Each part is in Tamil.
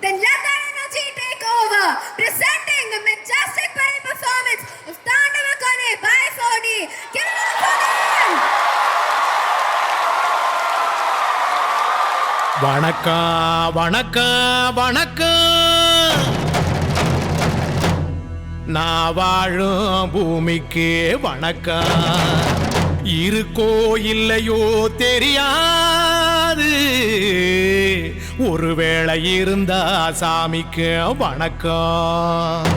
Then let that energy take over. Presenting the majestic parade performance of Tandava Kone by Sony. Give it up for them! வணக்கம் வணக்கம் வணக்கம். நான் வாழும் பூமிக்கு வணக்கம். இருக்கோ இல்லையோ தெரியாது, ஒருவேளை இருந்தா சாமிக்கு வணக்கம்.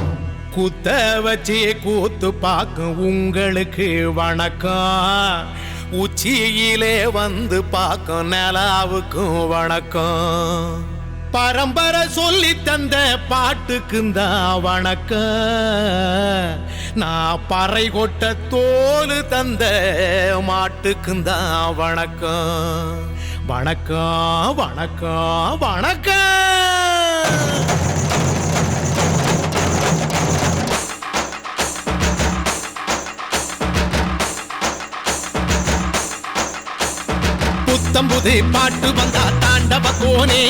குத்த வச்சு கூத்து பார்க்கும் உங்களுக்கு வணக்கம். உச்சியிலே வந்து பார்க்கும் நிலாவுக்கும் வணக்கம். பரம்பரை சொல்லி தந்த பாட்டுக்குந்தான் வணக்கம். நான் பறை கொட்ட தோல் தந்த மாட்டுக்குந்தான் வணக்கம். வணக்கம் வணக்கம் வணக்கம். புத்தம்புது பாட்டு வந்தா தாண்டவ கோனே,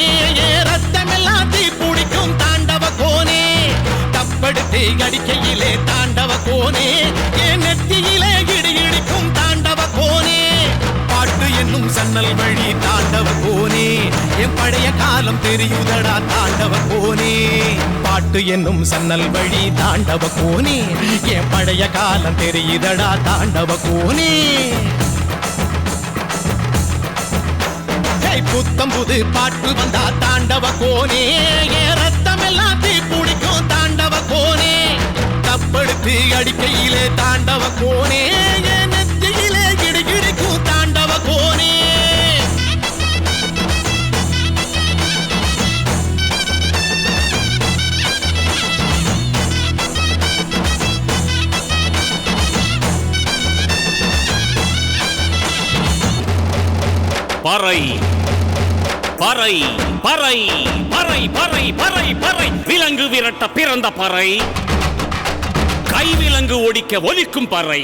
ரத்தமெல்லாம் தீ பிடிக்கும் தாண்டவ கோனே. தப்படுத்து அடிக்கையிலே தாண்டவ கோனே, என் நெத்தியிலே இடி இடிக்கும் தாண்டவ கோனே. பாட்டு என்னும் சன்னல் வழி தாண்டவ கோனே, என் பழைய காலம் தெரியுதடா தாண்டவ கோனே. பாட்டு என்னும் சன்னல் வழி தாண்டவ கோனே, என் பழைய காலம் தெரியுதடா தாண்டவ கோனே. புத்தம் புது பாட்டு வந்தா தாண்டவ கோனே, ரத்தம் எல்லாம் தீ பிடிக்கும் தாண்டவ கோனே. தப்படுத்து அடிக்கையிலே தாண்டவ கோனே, நெத்தியிலே கிடி கிடிக்கும் தாண்டவ கோனே. பறை பறை பறை பறை பறை பறை பறை விலங்கு விரட்ட பிறந்த பறை, கைவிலங்கு ஒடிக்க ஒலிக்கும் பறை.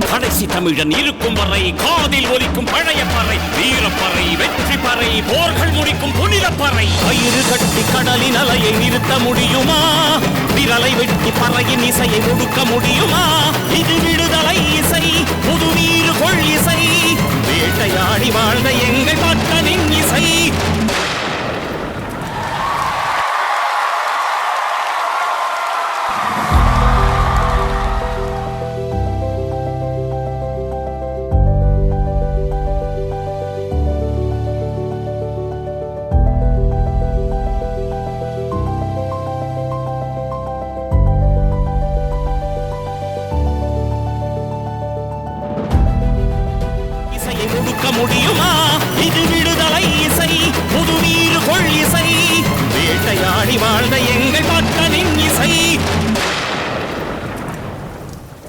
கடைசி தமிழன் இருக்கும் வரை காதில் ஒலிக்கும் பழைய பறை. வீரப்பறை, வெற்றி பறை, போர்கள் முடிக்கும் புனித பறை. கயிறு கட்டி கடலின் அலையை நிறுத்த முடியுமா? விரலை வெட்டி பறையின் இசையை ஒடுக்க முடியுமா? இது விடுதலை இசை, புது வீறு கொள் இசை, வேட்டையாடி வாழ்ந்த எங்கள் பாட்டனின் இசை. முடியுமா? இது விடுதலை இசை, புது வீறு கொள் இசை, வேட்டையாடி வாழ்ந்த எங்கள் பாட்டனின் இசை.